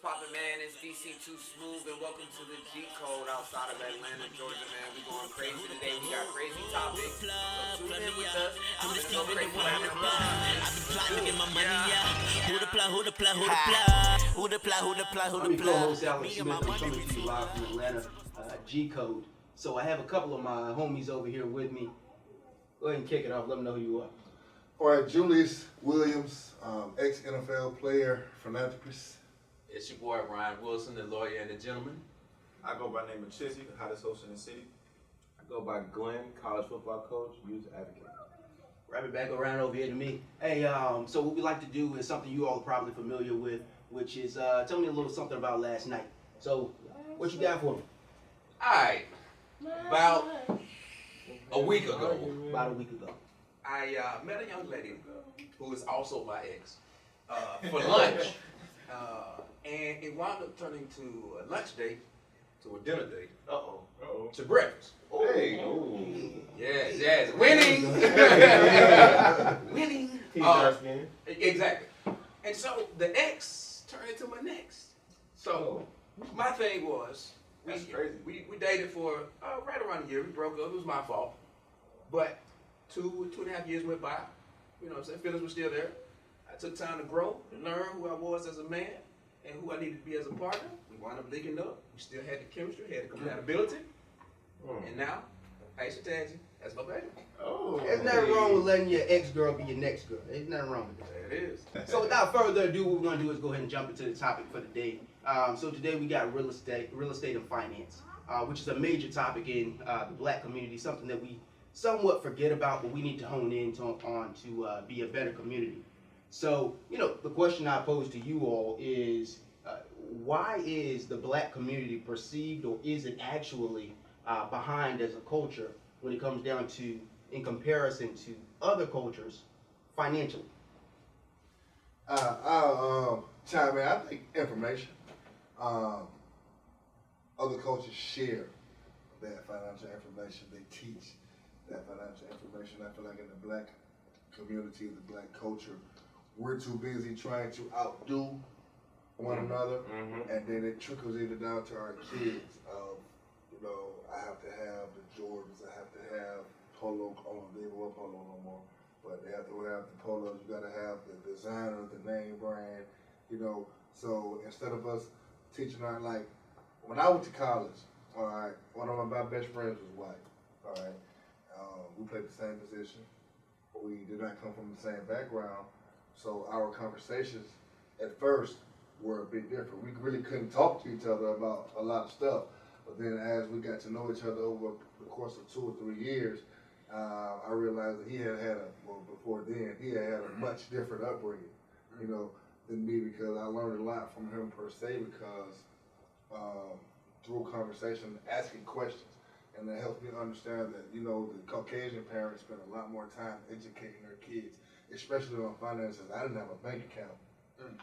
poppin', man? It's DC2Smoov, and welcome to the G Code outside of Atlanta, Georgia, man. We going crazy today. We got crazy topics. So tune in with us. I'm gonna go crazy for having fun. I be plotting to get my money out. Who the plot? Who the plot? Who the plot? Who the plot? Who the plot? Who the plot? I'm your co-host Alex Smith. I'm coming to you live from Atlanta, G Code. So I have a couple of my homies over here with me. Go ahead and kick it off. Let them know who you are. All right, Julius Williams, ex-NFL player, philanthropist. It's your boy Ryan Wilson, the lawyer and the gentleman. I go by the name of Chizzy, the hottest host in the city. I go by Glenn, college football coach, youth advocate. Wrap it back around over here to me. Hey, so what we like to do is something you all are probably familiar with, which is tell me a little something about last night. So, what you got for me? Alright, about a week ago, I met a young lady who is also my ex for lunch. And it wound up turning to a lunch date, to a dinner date, to breakfast. Hey. Yes, winning! Winning! Exactly. And so the ex turned into my next. So my thing was, That's crazy. We dated for right around a year. We broke up. It was my fault. But two and a half years went by. You know what I'm saying? Feelings were still there. I took time to grow, to learn who I was as a man and who I needed to be as a partner. We wound up linking up. We still had the chemistry, had the compatibility. And now, Aisha Tansy, that's my baby. There's nothing wrong with letting your ex-girl be your next girl. There's nothing wrong with that. There it is. So without further ado, what we're going to do is go ahead and jump into the topic for the day. So today we got real estate and finance, which is a major topic in the black community, something that we somewhat forget about, but we need to hone in on to be a better community. So, you know, the question I pose to you all is, why is the black community perceived, or is it actually behind as a culture when it comes down to, in comparison to other cultures, financially? I'll chime in. I think information. Other cultures share that financial information. They teach that financial information. I feel like in the black community, the black culture, we're too busy trying to outdo one another, and then it trickles even down to our kids. You know, I have to have the Jordans, I have to have polo. Oh, they don't wear polo no more, but they have to have the polos. You got to have the designer, the name brand. You know, so instead of us teaching our, like, when I went to college, all right, one of my best friends was white. All right, we played the same position. We did not come from the same background. So our conversations at first were a bit different. We really couldn't talk to each other about a lot of stuff. But then as we got to know each other over the course of 2 or 3 years, I realized that he had before then, he had a much different upbringing, you know, than me, because I learned a lot from him per se, because through conversation, asking questions. And that helped me understand that, you know, the Caucasian parents spend a lot more time educating their kids, especially on finances. I didn't have a bank account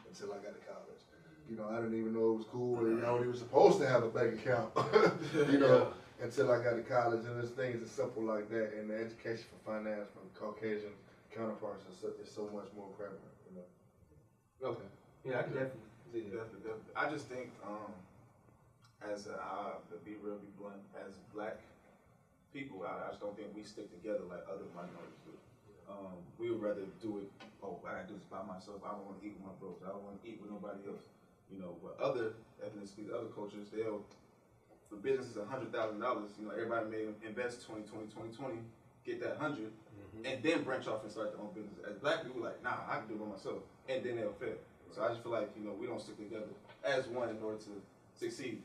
until I got to college. You know, I didn't even know it was cool, and I wasn't even supposed to have a bank account, you know, until I got to college. And there's things as simple like that, and the education for finance from Caucasian counterparts is so much more prevalent, you know. Okay. Yeah, I can definitely see that. Definitely. I just think, to be real, be blunt, as black people, I just don't think we stick together like other minorities do. We would rather do it, I gotta do this by myself. I don't want to eat with my bros. I don't want to eat with nobody else. You know, but other ethnicities, other cultures, for businesses $100,000, you know, everybody may invest 20, get that 100, and then branch off and start their own business. As black people, like, nah, I can do it by myself, and then they'll fail. So I just feel like, you know, we don't stick together as one in order to succeed.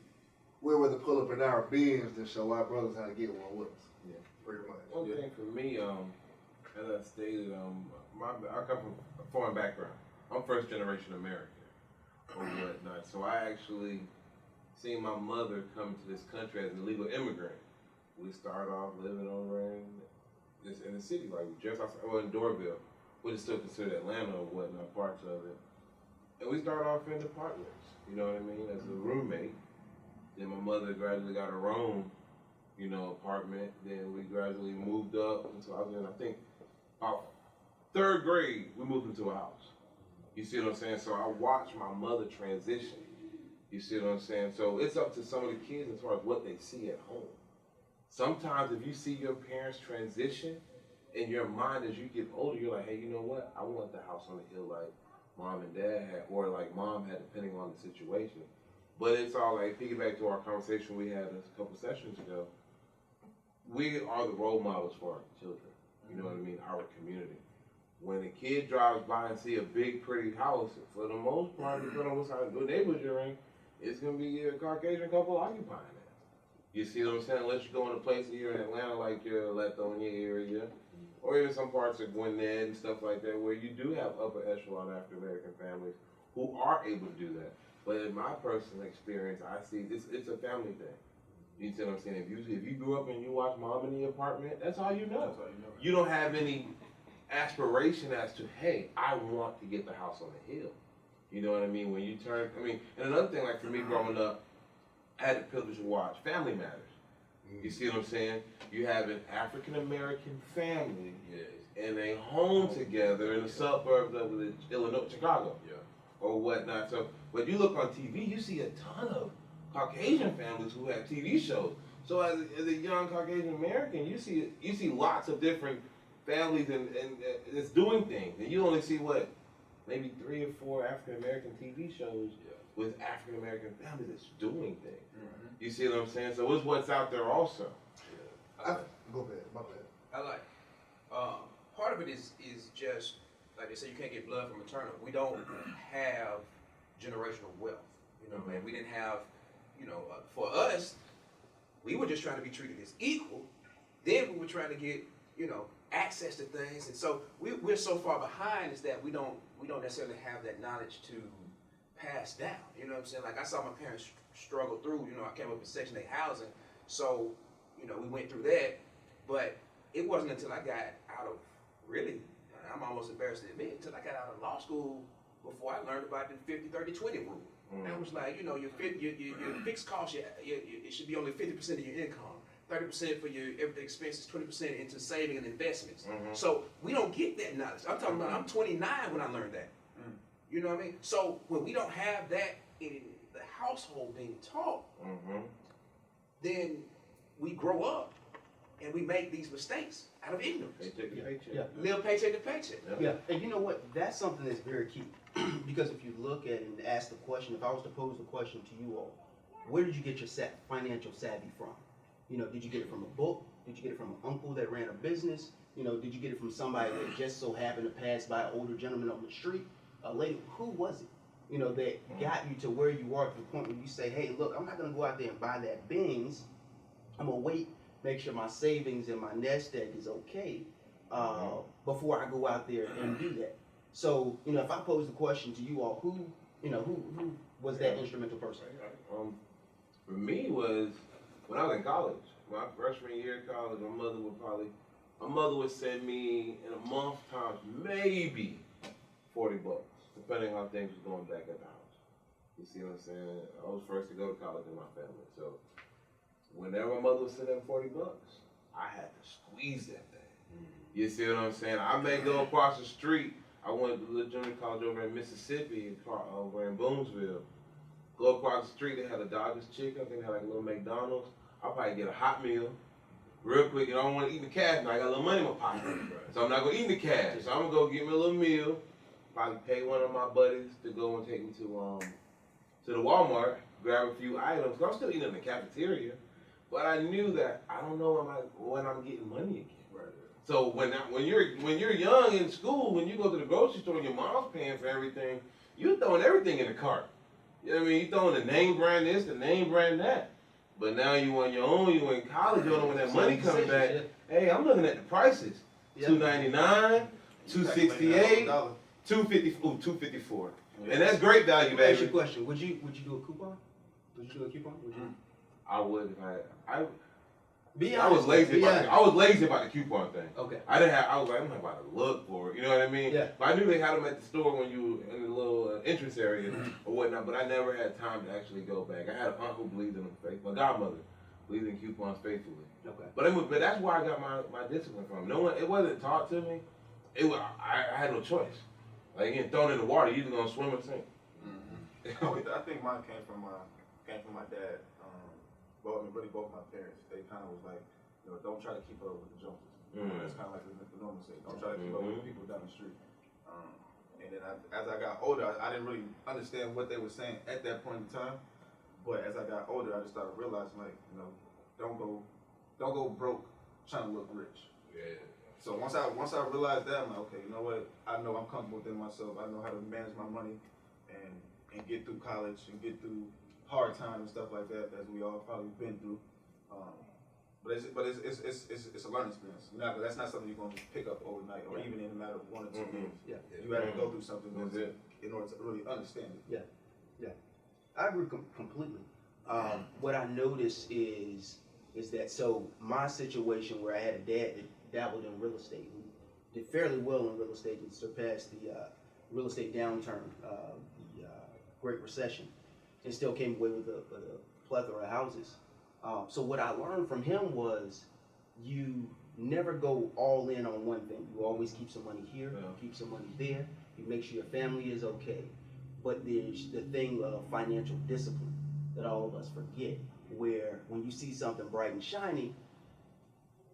We'd rather pull up in our beings than show our brothers how to get one with us. Yeah, pretty much. One thing for me, as I stated, I come from a foreign background. I'm first generation American or whatnot. So I actually seen my mother come to this country as an illegal immigrant. We started off living over in the city, like just outside, in Dorville, which is still considered Atlanta or whatnot, parts of it. And we started off in apartments, you know what I mean, as a roommate. Then my mother gradually got her own, you know, apartment. Then we gradually moved up until I was in, I think, about 3rd grade, we moved into a house. You see what I'm saying? So I watched my mother transition You see what I'm saying? So it's up to some of the kids as far as what they see at home. Sometimes if you see your parents transition in your mind as you get older, you're like, hey, you know what? I want the house on the hill like mom and dad had, or like mom had, depending on the situation. But it's all like, piggyback to our conversation we had a couple sessions ago, we are the role models for our children. You know what I mean? Our community. When a kid drives by and see a big, pretty house, for the most part, depending on what side of the neighborhood you're in, it's going to be a Caucasian couple occupying it. You see what I'm saying? Unless you go in a place here in Atlanta like your Lithonia area, or even some parts of Gwinnett and stuff like that, where you do have upper echelon African-American families who are able to do that. But in my personal experience, I see it's a family thing. You see what I'm saying? If you grew up and you watch Mom in the Apartment, that's all you know. You don't have any aspiration as to, hey, I want to get the house on the hill. You know what I mean? When you turn, and another thing, like for me growing up, I had the privilege to watch Family Matters. You see what I'm saying? You have an African American family in a home together in the suburbs of Illinois, Chicago, or whatnot. So, but you look on TV, you see a ton of Caucasian families who have TV shows. So as a young Caucasian American, you see lots of different families and it's doing things, and you only see maybe 3 or 4 African American TV shows with African American families that's doing things. You see what I'm saying? So it's what's out there also. Go ahead, my bad. I like. Part of it is just like they say, you can't get blood from maternal. We don't have generational wealth. You know, man. We didn't have. For us, we were just trying to be treated as equal. Then we were trying to get access to things, and so we're so far behind is that we don't necessarily have that knowledge to pass down. You know what I'm saying? Like I saw my parents struggle through. I came up in Section 8 housing, so we went through that. But it wasn't until I got out of I'm almost embarrassed to admit, until I got out of law school before I learned about the 50-30-20 rule. And I was like, your fixed costs, it should be only 50% of your income. 30% for your everyday expenses, 20% into saving and investments. So we don't get that knowledge. I'm talking about I'm 29 when I learned that. You know what I mean? So when we don't have that in the household being taught, then we grow up and we make these mistakes out of ignorance. Live paycheck to paycheck. Yeah, and you know what? That's something that's very key. Because if you look at and ask the question, if I was to pose the question to you all, where did you get your financial savvy from? Did you get it from a book? Did you get it from an uncle that ran a business? Did you get it from somebody that just so happened to pass by an older gentleman on the street? A lady, who was it? That got you to where you are to the point where you say, hey, look, I'm not going to go out there and buy that Benz. I'm going to wait, make sure my savings and my nest egg is okay before I go out there and do that. So, if I pose the question to you all, who was that instrumental person? For me was when I was in college, my freshman year of college, my mother would send me in a month times maybe $40, depending on how things was going back at the house. You see what I'm saying? I was first to go to college in my family, so whenever my mother would send them $40, I had to squeeze that thing. You see what I'm saying? I may go across the street. I went to the junior college over in Mississippi, over in Boonesville. Go across the street, they had a Dodgers chicken. I think they had like a little McDonald's. I'll probably get a hot meal real quick. I don't want to eat in the cash. Now I got a little money in my pocket. So I'm not going to eat in the cash. So I'm going to go get me a little meal. Probably pay one of my buddies to go and take me to the Walmart, grab a few items. I'm still eating in the cafeteria. But I knew that I don't know when I'm getting money again. So when you're young in school, when you go to the grocery store and your mom's paying for everything, you're throwing everything in the cart. You know what I mean? You're throwing the name brand this, the name brand that. But now you on your own, you in college, you don't know when that money comes back. Hey, I'm looking at the prices. $2.99, $2.68, $2.54. And that's great value, baby. Ask you a question. Would you do a coupon? Would you do a coupon? Would you? I would if I Be I honest. was lazy about it. I was lazy about the coupon thing. Okay. I was like, I'm not about to look for it. You know what I mean? Yeah. But I knew they had them at the store when you were in the little entrance area or whatnot. But I never had time to actually go back. I had an aunt who believed in them my godmother believed in coupons faithfully. Okay. But that's where I got my discipline from. It wasn't taught to me. I had no choice. Like getting thrown in the water, you're either gonna swim or sink. I think mine came from my dad. Well, I mean, really both my parents. They kind of was like, don't try to keep up with the Joneses. That's kind of like the normal say. Don't try to keep up with the people down the street. And then as I got older, I didn't really understand what they were saying at that point in time. But as I got older, I just started realizing, like, don't go broke trying to look rich. Yeah. So once I realized that, I'm like, okay, you know what? I know I'm comfortable within myself. I know how to manage my money and get through college and get through hard times and stuff like that, as we all probably been through. But it's a learning experience. That's not something you're going to pick up overnight or even in a matter of 1 or 2 years. Yeah. You have to go through something in order to really understand it. Yeah. I agree completely. What I noticed is that, so my situation where I had a dad that dabbled in real estate, who did fairly well in real estate and surpassed the real estate downturn, the Great Recession, and still came away with a plethora of houses. So what I learned from him was you never go all in on one thing. You always keep some money here, keep some money there. You make sure your family is okay. But there's the thing of financial discipline that all of us forget, where when you see something bright and shiny,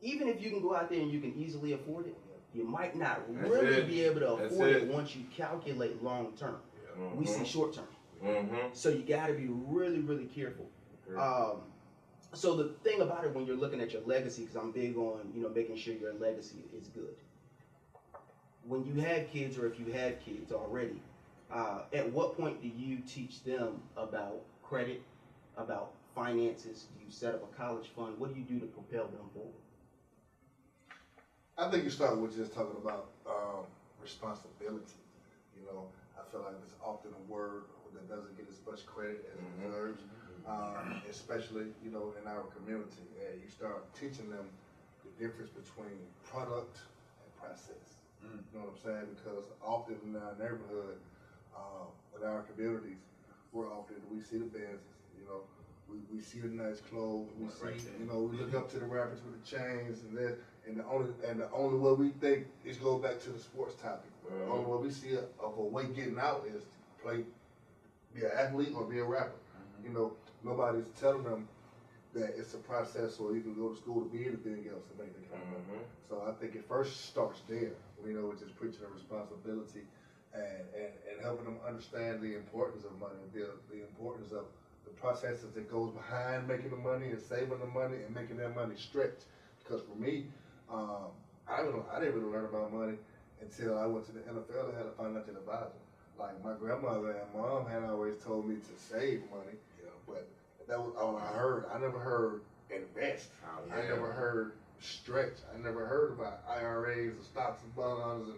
even if you can go out there and you can easily afford it, you might not really be able to afford it once you calculate long term. We see short term. So you got to be really, really careful. So the thing about it when you're looking at your legacy, because I'm big on making sure your legacy is good. When you have kids, or if you have kids already, at what point do you teach them about credit, about finances? Do you set up a college fund? What do you do to propel them forward? I think you start with just talking about responsibility. I feel like it's often a word that doesn't get as much credit as it deserves, especially in our community. You start teaching them the difference between product and process. You know what I'm saying? Because often in our neighborhood, in our communities, we see the Benzes, we see the nice clothes, we see, we look up to the rappers with the chains and the only way we think is go back to the sports topic. The only way we see of a way getting out is to be an athlete or be a rapper. Nobody's telling them that it's a process, or you can go to school to be anything else to make the kind of money. So I think it first starts there, with just preaching a responsibility and helping them understand the importance of money, the importance of the processes that goes behind making the money and saving the money and making that money stretch. Because for me, I didn't really learn about money until I went to the NFL and had a financial advisor. Like my grandmother and mom had always told me to save money, but that was all I heard. I never heard invest. I never heard stretch. I never heard about IRAs and stocks and bonds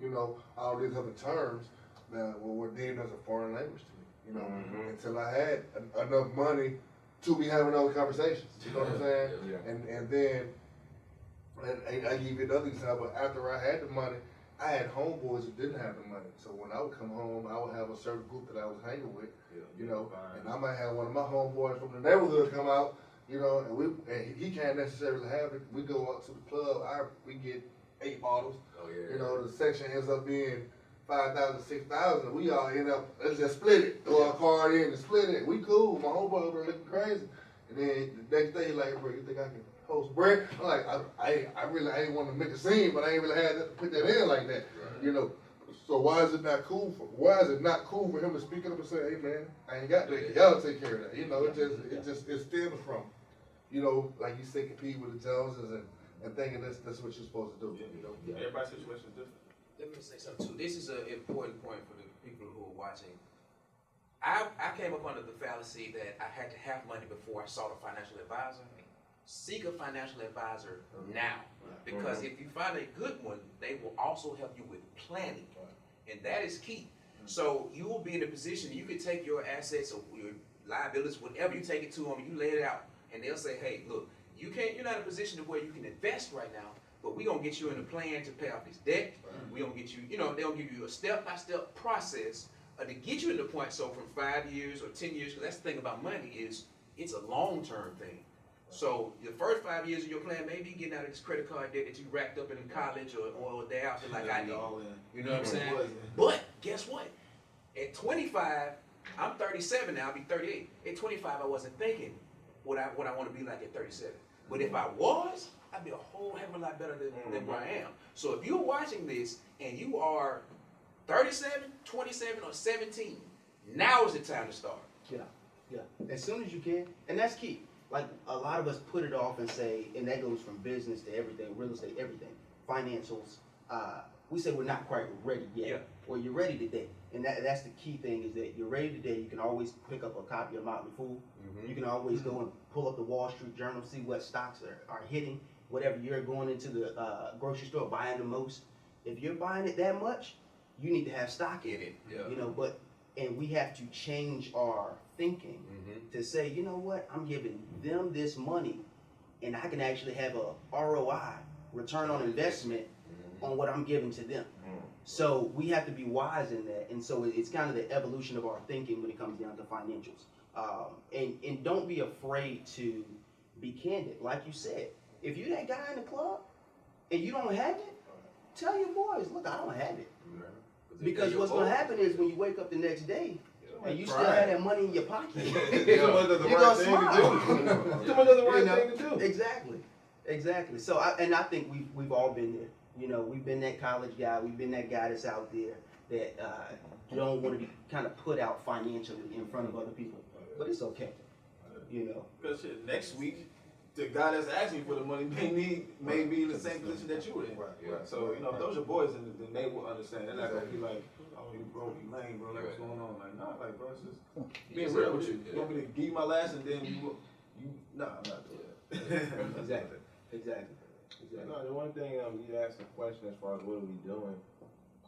and all these other terms that were deemed as a foreign language to me. Until I had enough money to be having those conversations. You know what I'm saying? And then I give you another example. After I had the money, I had homeboys who didn't have the money. So when I would come home, I would have a certain group that I was hanging with, and I might have one of my homeboys from the neighborhood come out, and he can't necessarily have it. We go out to the club, we get 8 bottles. The section ends up being 5,000, 6,000. We all end up, let's just split it. Throw our card in and split it. We cool. My homeboy was looking crazy. And then the next day, he's like, bro, you think I can host bread? I'm like, I ain't want to make a scene, but I ain't really had to put that in like that. So why is it not cool for him to speak up and say, hey man, I ain't got that. Y'all take care of that. It stems from, like you say, compete with the Joneses and thinking that's what you're supposed to do. Everybody's situation is different. Let me say something too. This is an important point for the people who are watching. I came up under the fallacy that I had to have money before I sought a financial advisor. Seek a financial advisor now, because if you find a good one, they will also help you with planning, and that is key. So you will be in a position you could take your assets or your liabilities, whatever you take it to them, you lay it out, and they'll say, hey, look, you're not in a position to where you can invest right now, but we're gonna get you in a plan to pay off this debt. We're gonna get you, they'll give you a step-by-step process to get you to the point. So from 5 years or 10 years, because that's the thing about money is it's a long-term thing. So the first 5 years of your plan may be getting out of this credit card debt that you racked up in college or there out there like I did. You know what I'm saying? But guess what? At 25, I'm 37 now. I'll be 38. At 25, I wasn't thinking what I want to be like at 37. But if I was, I'd be a whole hell of a lot better than where I am. So if you're watching this and you are 37, 27, or 17, now is the time to start. Yeah. As soon as you can, and that's key. Like a lot of us put it off and say, and that goes from business to everything, real estate, everything, financials. We say we're not quite ready yet. Yeah. Well, you're ready today, and that's the key thing is that you're ready today. You can always pick up a copy of Motley Fool. You can always go and pull up the Wall Street Journal, see what stocks are hitting. Whatever you're going into the grocery store buying the most. If you're buying it that much, you need to have stock in it. Yeah. You know, and we have to change our thinking to say, you know what, I'm giving them this money, and I can actually have a ROI, return on investment, on what I'm giving to them. So we have to be wise in that, and so it's kind of the evolution of our thinking when it comes down to financials. And don't be afraid to be candid. Like you said, if you're that guy in the club and you don't have it, tell your boys, look, I don't have it. Because what's going to happen is when you wake up the next day and you still have that money in your pocket, you're going to smile. Someone does the right thing to do. Exactly. So, I think we've all been there. You know, we've been that college guy. We've been that guy that's out there that don't want to be kind of put out financially in front of other people. But it's okay. You know. Because shit, next week, the guy that's asking for the money may be in the same position that you were in. Right. So, you know, if those are boys, then they will understand. They're not going to be like, oh, you broke, you lame, bro, like, what's going on? Like, nah, like, bro, it's just being real with you. You want me to give you my last and then nah, I'm not doing that. Exactly. No, the one thing you asked a question as far as what are we doing.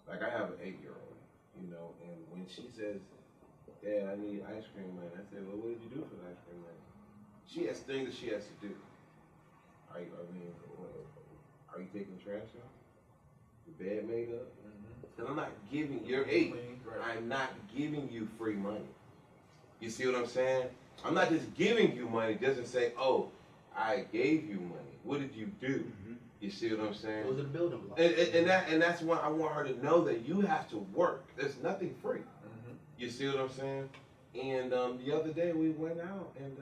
Like I have an 8-year-old, you know, and when she says, "Dad, I need ice cream money," I say, "Well, what did you do for the ice cream money?" She has things that she has to do. Are you taking the trash out? The bed made up? Because I'm not giving. You're 8. I'm not giving you free money. You see what I'm saying? I'm not just giving you money just to say, "Oh, I gave you money." What did you do? You see what I'm saying? Those are the building blocks. And that's why I want her to know that you have to work. There's nothing free. You see what I'm saying? And the other day we went out and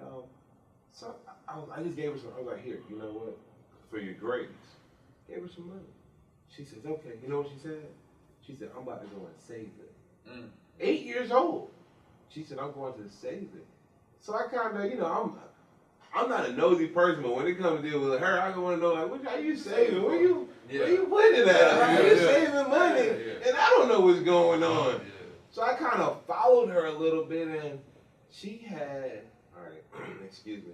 so I just gave her some. I was like, "Here, you know what? For your grades." Gave her some money. She says, "Okay." You know what she said? She said, "I'm about to go and save it." 8 years old. She said, "I'm going to save it." So I kind of, you know, I'm not a nosy person, but when it comes to deal with her, I want to know, like, what are you saving? Where you putting it at? How you saving money? And I don't know what's going on. So I kind of followed her a little bit, and she had, all right, excuse me,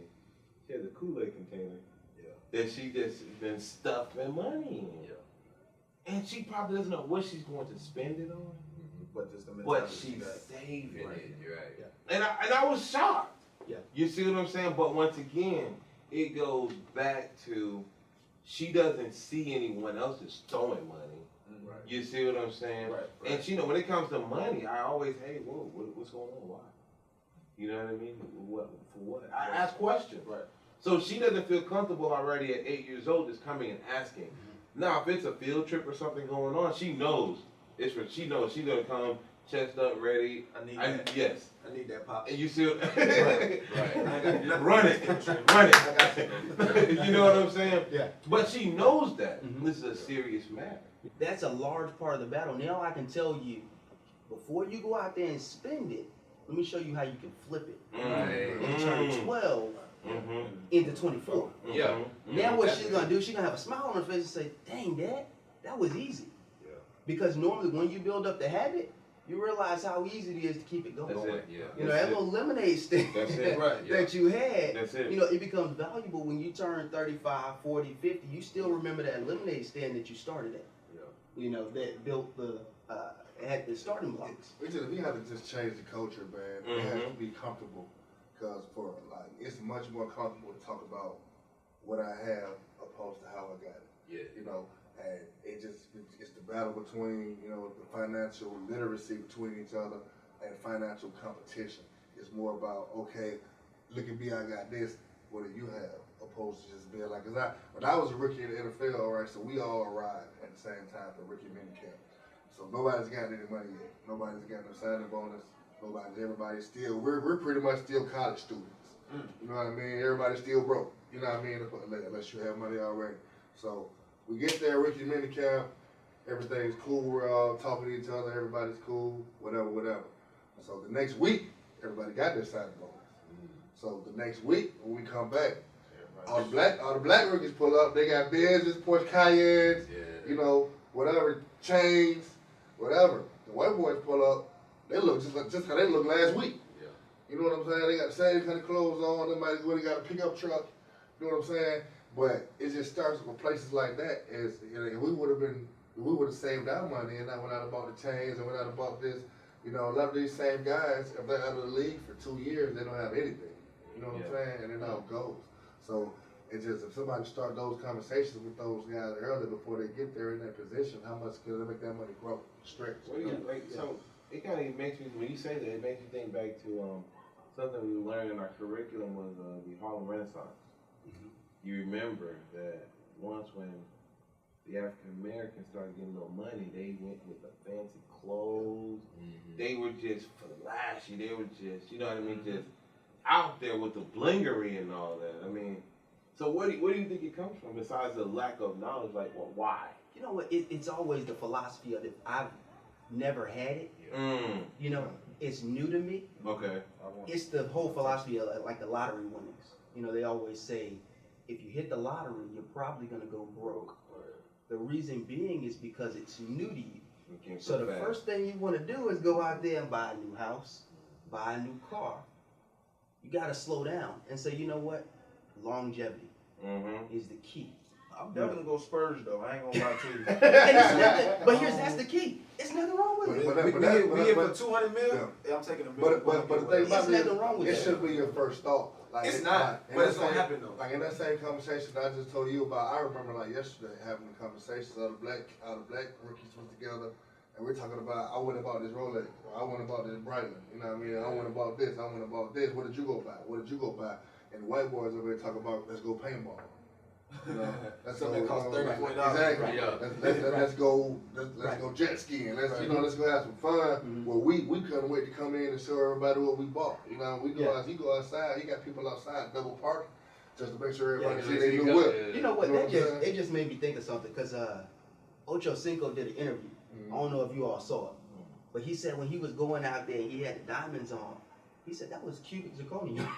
she had a Kool-Aid container that she just been stuffing money in. And she probably doesn't know what she's going to spend it on, But just the but mentality she's saving it. You're right. And I was shocked. Yeah. You see what I'm saying? But once again, it goes back to she doesn't see anyone else just throwing money. Right. You see what I'm saying? Right. And she know when it comes to money, I always, hey, whoa, what's going on? Why? You know what I mean? What for what? I ask questions. Right. So she doesn't feel comfortable already at 8 years old just coming and asking. Now, if it's a field trip or something going on, she knows. She knows she's gonna come chest up, ready. I need that. Yes. I need that pop. And you see what? Right. Run it. You know what I'm saying? Yeah. But she knows that this is a serious matter. That's a large part of the battle. Now I can tell you, before you go out there and spend it, let me show you how you can flip it. And turn 12 into 24. Yeah. Now what she's gonna do, she's gonna have a smile on her face and say, "Dang, Dad, that was easy." Yeah. Because normally when you build up the habit, you realize how easy it is to keep it going. That's it. Yeah. You know, that little lemonade stand That's it. Right, that you had, That's it. you know, it becomes valuable when you turn 35, 40, 50. You still remember that lemonade stand that you started at. Yeah. You know, that built the, had the starting blocks. We have to just change the culture, man. It has to be comfortable, because it's much more comfortable to talk about what I have opposed to how I got it. Yeah. You know, and it's the battle between, you know, the financial literacy between each other and financial competition. It's more about, okay, look at me, I got this. What do you have? Opposed to just being like, when I was a rookie in the NFL, all right, so we all arrived at the same time for rookie minicamp. So nobody's got any money yet. Nobody's got no signing bonus. Nobody, everybody's still, we're pretty much still college students. You know what I mean? Everybody's still broke. You know what I mean? Unless you have money already. So we get there, rookie minicamp, everything's cool, we're all talking to each other, everybody's cool, whatever. So the next week, everybody got their signing bonus. So the next week, when we come back, all the black rookies pull up, they got Benzes, Porsche Cayennes, you know, whatever, chains, whatever. The white boys pull up, they look just how they looked last week. You know what I'm saying? They got the same kind of clothes on. Somebody really got a pickup truck. You know what I'm saying? But it just starts with places like that. As you know, we would have saved our money and I went out and bought the chains and went out and bought this. You know, a lot of these same guys, if they're out of the league for 2 years, they don't have anything. You know what I'm saying? And then how it goes. So it's just if somebody start those conversations with those guys early before they get there in that position, how much can they make that money grow, stretch? What do you like? So it kind of makes me, when you say that, it makes me think back to something we learned in our curriculum was the Harlem Renaissance. You remember that once when the African Americans started getting a little money, they went with the fancy clothes. They were just flashy. They were just, you know what I mean, just out there with the blingery and all that. I mean, so where do you think it comes from besides the lack of knowledge? Like, well, why? You know what? It's always the philosophy of it. I've never had it. You know, it's new to me. Okay. It's the whole philosophy of like the lottery winnings. You know, they always say, if you hit the lottery, you're probably gonna go broke. The reason being is because it's new to you. So the first thing you want to do is go out there and buy a new house, buy a new car. You got to slow down and say, you know what? Longevity is the key. I'm definitely gonna go Spurs though. I ain't gonna lie to you. And it's nothing, but that's the key. It's nothing wrong with it. We hit for 200 mil. Yeah, I'm taking a million. But the thing about nothing wrong with it should be your first thought. Like, it's not, but it's gonna happen though. Like in that same conversation I just told you about, I remember like yesterday having a conversation. All the black rookies was together, and we're talking about I went and bought this Rolex, or I went and bought this Breitling. You know what I mean? I went and bought this. I went and bought this. What did you go buy? What did you go buy? And the white boys over there talking about let's go paintball. You know, that's something that costs $30, $40. Exactly. Yeah. Let's go jet skiing. You know, let's go have some fun. Well, we couldn't wait to come in and show everybody what we bought. You know, we go out. You go outside. You got people outside double parking just to make sure everybody see they new whip. You know what? It just made me think of something because Ocho Cinco did an interview. I don't know if you all saw it, but he said when he was going out there, he had the diamonds on. He said that was cubic zirconia.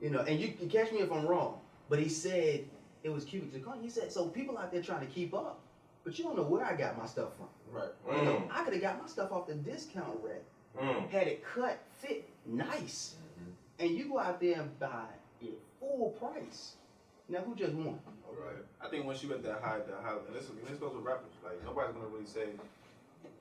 You know, and you can catch me if I'm wrong. But he said it was cubic zirconia. He said, so people out there trying to keep up, but you don't know where I got my stuff from. Right. You know, I could have got my stuff off the discount rack, had it cut, fit, nice. And you go out there and buy it full price. Now, who just won? Right. I think once you at that high, and this goes with rappers, like nobody's gonna really say,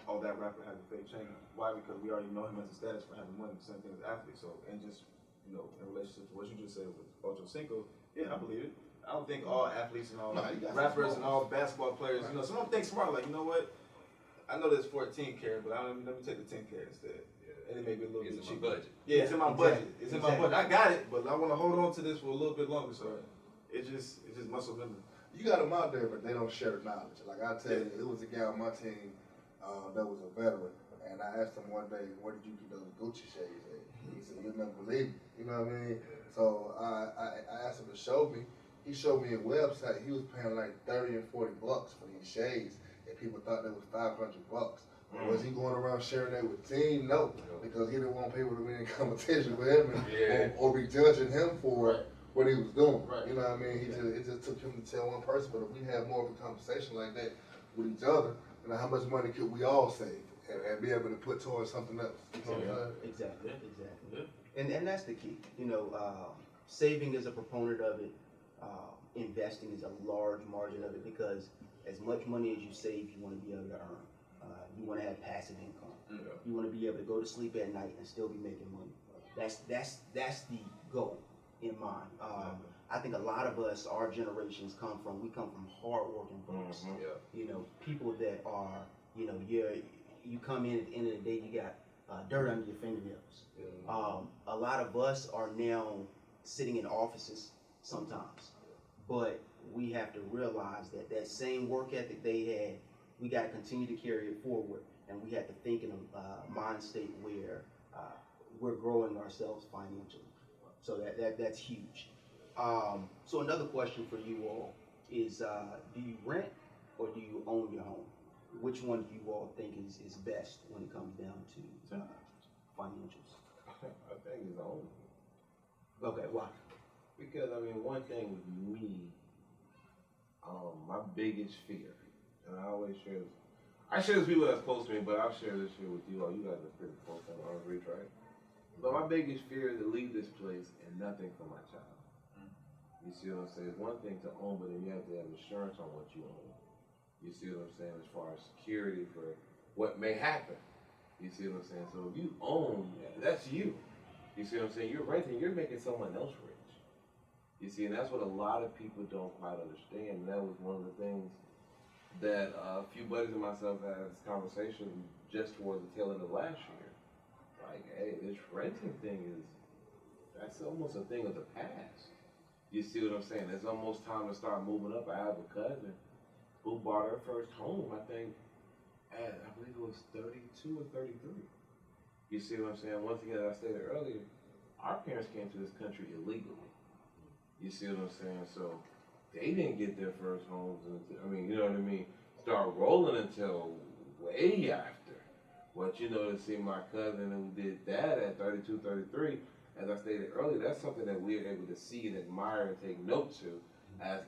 oh, that rapper has a fake chain. Why? Because we already know him as a status for having money. Same thing as athletes. So, and just, you know, in relationship to what you just said with Ocho Cinco, yeah, I believe it. I don't think all athletes and all rappers and all basketball players, you know, some of them think smart, like, you know what? I know there's 14 karat, but let me take the 10 karat instead. And it may be a little bit cheaper. Budget. Yeah, it's in my budget. It's in my budget. I got it, but I want to hold on to this for a little bit longer. So it's just muscle memory. You got them out there, but they don't share the knowledge. Like I tell you, it was a guy on my team that was a veteran, and I asked him one day, "Where did you get those Gucci shades at?" He said, "You'll never believe me." You know what I mean? So I asked him to show me. He showed me a website. He was paying like $30 and $40 for these shades, and people thought that was $500. Was he going around sharing that with the team? No, because he didn't want people to be in competition with him or be judging him for what he was doing. You know what I mean? It just took him to tell one person. But if we had more of a conversation like that with each other, you know, how much money could we all save and be able to put towards something else? You know Exactly. And that's the key. You know, saving is a proponent of it. Investing is a large margin of it because as much money as you save, you want to be able to earn. You want to have passive income. You want to be able to go to sleep at night and still be making money. That's the goal in mind. I think a lot of us, our generations come from hardworking folks. You know, people that are, you know, you come in at the end of the day, you got dirt under your fingernails. A lot of us are now sitting in offices sometimes, but we have to realize that same work ethic they had, we got to continue to carry it forward. and we have to think in a mind state where we're growing ourselves financially. So that's huge. So another question for you all is, do you rent or do you own your home? Which one do you all think is best when it comes down to financials? I think it's own. Okay, why? Because I mean, one thing with me, my biggest fear, and I always share this. I share this with people that's close to me, but I'll share this here with you all. You guys are pretty close to my reach, right? But my biggest fear is to leave this place and nothing for my child. You see what I'm saying? It's one thing to own, but then you have to have insurance on what you own. You see what I'm saying? As far as security for what may happen. You see what I'm saying? So if you own, that's you. You see what I'm saying? You're renting, you're making someone else rich. You see, and that's what a lot of people don't quite understand. And that was one of the things that a few buddies of myself had this conversation just towards the tail end of last year. Like, hey, this renting thing that's almost a thing of the past. You see what I'm saying? It's almost time to start moving up. I have a cousin who bought her first home, I think, at, I believe it was 32 or 33. You see what I'm saying? Once again, as I stated earlier, our parents came to this country illegally. You see what I'm saying? So they didn't get their first homes until, I mean, you know what I mean? Start rolling until way after. But you know, to see my cousin who did that at 32, 33, as I stated earlier, that's something that we are able to see and admire and take note to as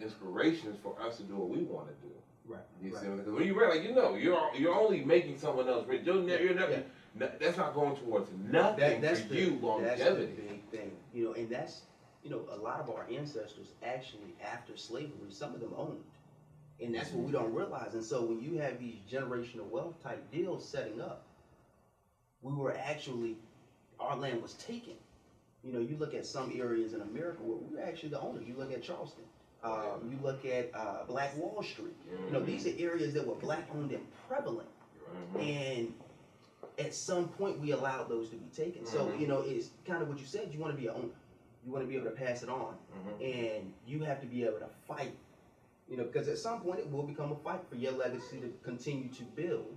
inspirations for us to do what we want to do. Right. You see, because when you realize, like, you know, you're only making someone else rich. You're never, that's not going towards nothing for you longevity. That's the big thing, you know, and that's, you know, a lot of our ancestors actually after slavery, some of them owned, and that's what we don't realize. And so when you have these generational wealth type deals setting up, we were actually, our land was taken. You know, you look at some areas in America where we're actually the owners. You look at Charleston. You look at Black Wall Street. You know, these are areas that were black owned and prevalent. And at some point we allowed those to be taken. So, you know, it's kind of what you said, you want to be an owner. You want to be able to pass it on. And you have to be able to fight. You know, because at some point it will become a fight for your legacy to continue to build.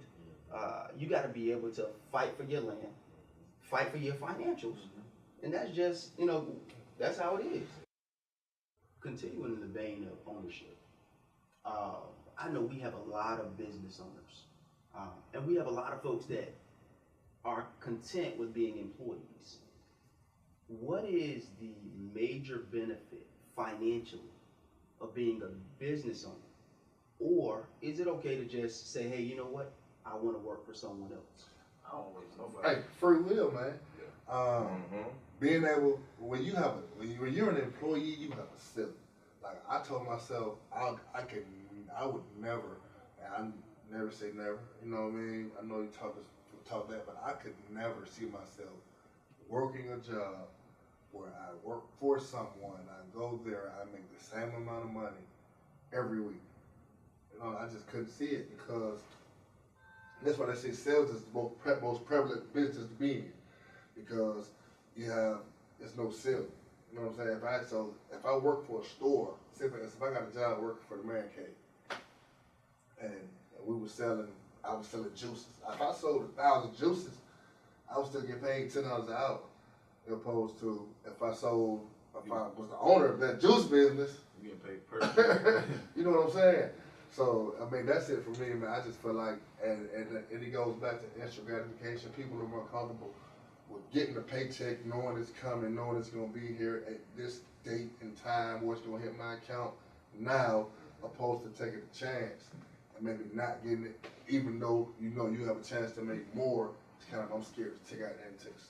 You got to be able to fight for your land, fight for your financials. And that's just, you know, that's how it is. Continuing in the vein of ownership, I know we have a lot of business owners, and we have a lot of folks that are content with being employees. What is the major benefit financially of being a business owner? Or is it okay to just say, hey, you know what? I want to work for someone else. I don't waste nobody. Hey, free will, man. Being able, when you're an employee, you have a ceiling. Like I told myself, I would never, and I never say never. You know what I mean? I know you talk that, but I could never see myself working a job where I work for someone. I go there, I make the same amount of money every week. You know, I just couldn't see it because that's why they say sales is the most prevalent business to be in, because there's no ceiling. You know what I'm saying? If I work for a store, say for instance, if I got a job working for the Man Cave, and I was selling juices. If I sold 1,000 juices, I would still get paid $10 an hour, as opposed to if I was the owner of that juice business, You get paid per. you know what I'm saying? So, I mean, that's it for me, man. I just feel like, and it goes back to instant gratification. People are more comfortable with getting a paycheck, knowing it's coming, knowing it's going to be here at this date and time, what's going to hit my account now, opposed to taking a chance and maybe not getting it, even though you know you have a chance to make more. It's kind of, I'm scared to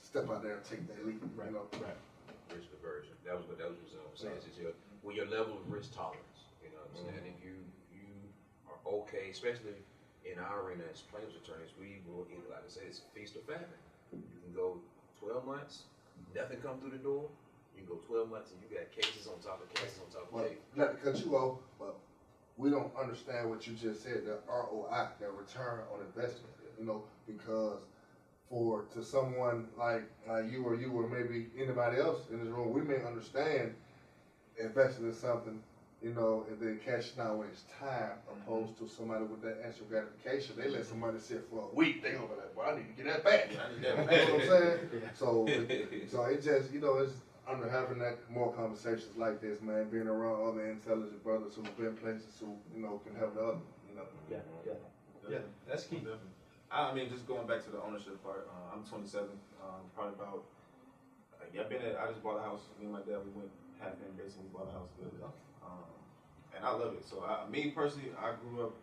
step out there and take that leap. Right. You know? Right. Risk aversion. That was what I'm saying. It's your level of risk tolerance. You know what I'm saying? If you are okay, especially in our arena as plaintiffs attorneys, we will either, like I say, it's feast or famine. You can go 12 months, nothing come through the door. You can go 12 months and you got cases on top of cases on top of Well, cases. not to cut you off, but we don't understand what you just said, the ROI, the return on investment, you know, because to someone like you or maybe anybody else in this room, we may understand investing in something, you know, and then cashing out when it's time, opposed to somebody with that instant gratification. They let somebody sit for a week. They gonna be like, well, I need to get that back. Yeah, I need that You back. know what I'm saying? So it just, you know, it's under having that more conversations like this, man, being around other intelligent brothers who've been places who, you know, can help the other, you know. Yeah, that's key. Definitely. I mean, just going back to the ownership part, I'm 27, probably about, I just bought a house. Me and my dad, we went half in, basically bought a house together. And I love it. So me personally, I grew up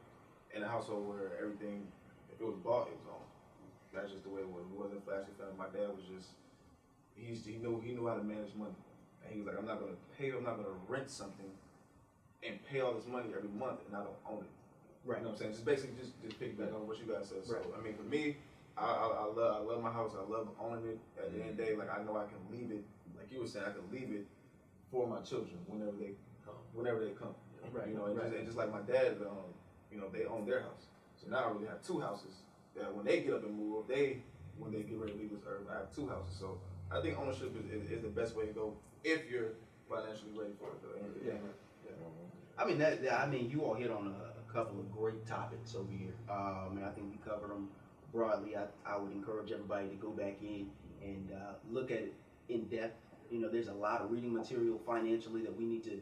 in a household where everything, if it was bought, it was owned. That's just the way it was. We wasn't a flashy family. My dad was just, he knew how to manage money. And he was like, I'm not gonna rent something and pay all this money every month and I don't own it. Right. You know what I'm saying? Just basically just piggyback on what you guys said. So Right. I mean, for me, I love my house. I love owning it. At the end of the day, like I know I can leave it. Like you were saying, I can leave it for my children whenever they come. Right. You know, and just like my dad, you know, they own their house. So now I really have two houses that when they get up and move, when they get ready to leave this earth, I have two houses. So I think ownership is the best way to go if you're financially ready for it. Though. Yeah. I mean, you all hit on a couple of great topics over here, and I think we covered them broadly. I would encourage everybody to go back in and look at it in depth. You know, there's a lot of reading material financially that we need to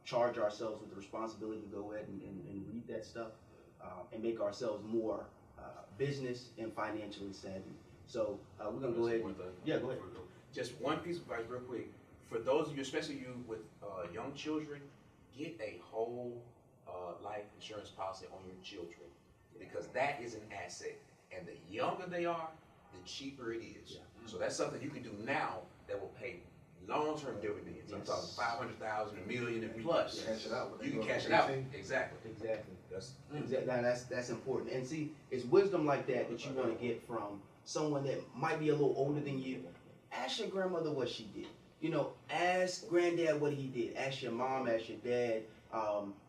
charge ourselves with the responsibility to go ahead and read that stuff and make ourselves more business and financially savvy. So we're gonna go ahead. Yeah, go ahead. Just one piece of advice real quick. For those of you, especially you with young children, get a whole life insurance policy on your children because that is an asset. And the younger they are, the cheaper it is. Yeah. So that's something you can do now that will pay long-term dividends. I'm talking 500,000, $1 million and plus. Cash it out. You can cash it out. Exactly. Exactly. That's Now that's important. And see, it's wisdom like that that you want to get from someone that might be a little older than you. Ask your grandmother what she did. You know, ask granddad what he did. Ask your mom, ask your dad,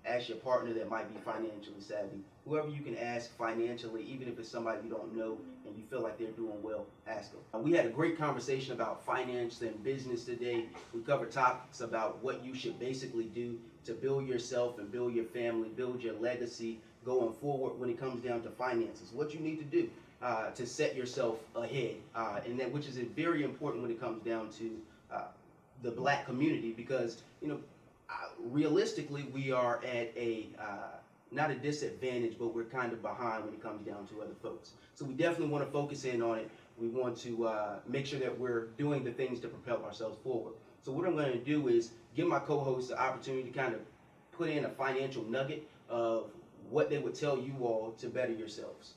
ask your partner that might be financially savvy. Whoever you can ask financially, even if it's somebody you don't know and you feel like they're doing well, ask them. We had a great conversation about finance and business today. We covered topics about what you should basically do to build yourself and build your family, build your legacy going forward when it comes down to finances. What you need to do to set yourself ahead, and that which is very important when it comes down to the black community, because you know realistically we are at a not a disadvantage, but we're kind of behind when it comes down to other folks. So we definitely want to focus in on it. We want to make sure that we're doing the things to propel ourselves forward. So what I'm going to do is give my co-hosts the opportunity to kind of put in a financial nugget of what they would tell you all to better yourselves.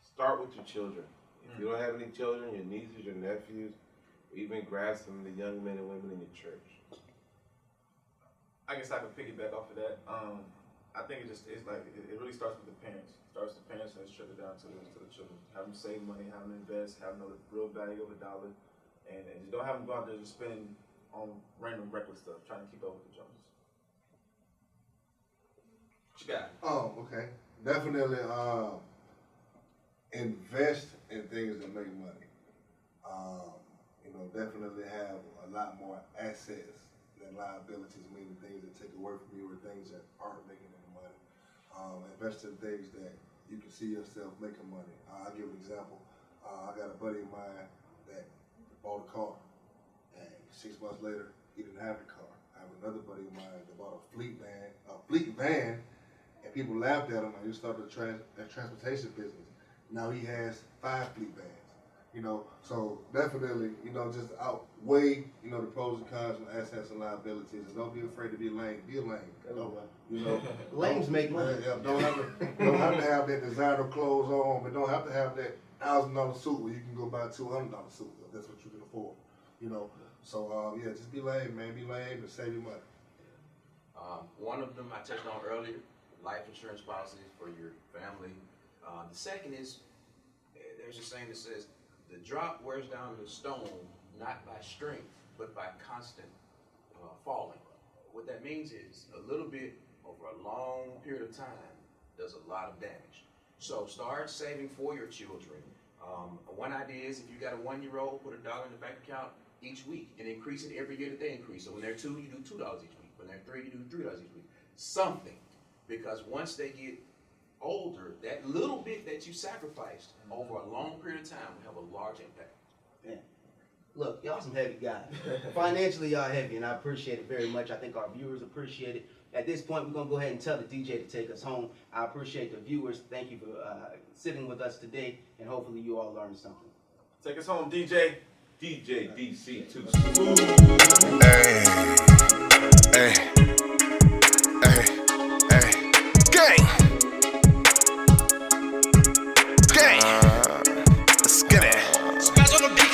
Start with your children. If you don't have any children, your nieces, your nephews, or even grab some of the young men and women in your church. I guess I can piggyback off of that. I think it really starts with the parents. It starts with the parents and it's trickled down to the children. Have them save money, have them invest, have them know the real value of a dollar, and you don't have them go out there just spending on random reckless stuff, trying to keep up with the Joneses. What you got? Oh, okay. Definitely invest in things that make money. You know, definitely have a lot more assets than liabilities, meaning things that take away from you or things that aren't making any money. Invest in things that you can see yourself making money. I'll give an example. I got a buddy of mine that bought a car, and 6 months later, he didn't have the car. I have another buddy of mine that bought a fleet van, and people laughed at him, and he started a transportation business. Now he has 5 fleet vans. You know, so definitely, you know, just outweigh, you know, the pros and cons and assets and liabilities, and don't be afraid to be lame. Be a lame. You know, Lames make money. Don't have to have that designer clothes on, but don't have to have that $1,000 suit where you can go buy a $200 suit if that's what you can afford. You know, so yeah, just be lame, man. Be lame and save your money. One of them I touched on earlier, life insurance policies for your family. The second is, there's a saying that says, the drop wears down the stone, not by strength, but by constant falling. What that means is a little bit over a long period of time does a lot of damage. So start saving for your children. One idea is if you got a 1-year-old, put $1 in the bank account each week and increase it every year that they increase. So when they're 2, you do $2 each week. When they're 3, you do 3 dollars each week. Something, because once they get older, that little bit that you sacrificed over a long period of time will have a large impact. Yeah. Look, y'all some heavy guys. Financially, y'all heavy, and I appreciate it very much. I think our viewers appreciate it. At this point, we're going to go ahead and tell the DJ to take us home. I appreciate the viewers. Thank you for sitting with us today, and hopefully you all learned something. Take us home, DJ. DJ DC2Smoov. Hey, hey, hey, hey, gang, gang, let's get it.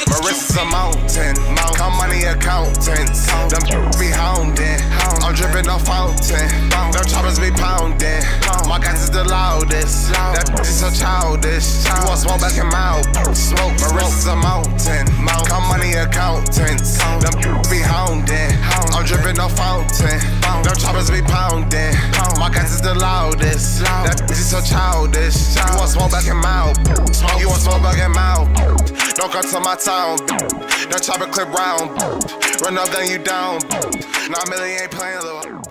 My wrist is a mountain, count money accountants. Them be hounding, I'm dripping off fountain. Them choppers be pounding, my gas is the loudest. That bitch is so childish. You want smoke back in mouth, smoke. My wrist is a mountain, count money accountants. Them be hounding, I'm dripping off fountain. Them choppers be pounding, my gas is the loudest. That bitch is so childish. You want smoke back in mouth, smoke. You want smoke back in mouth. Don't come to my town, that chopper clip round. Run up, then you down. 9 million ain't playing, little.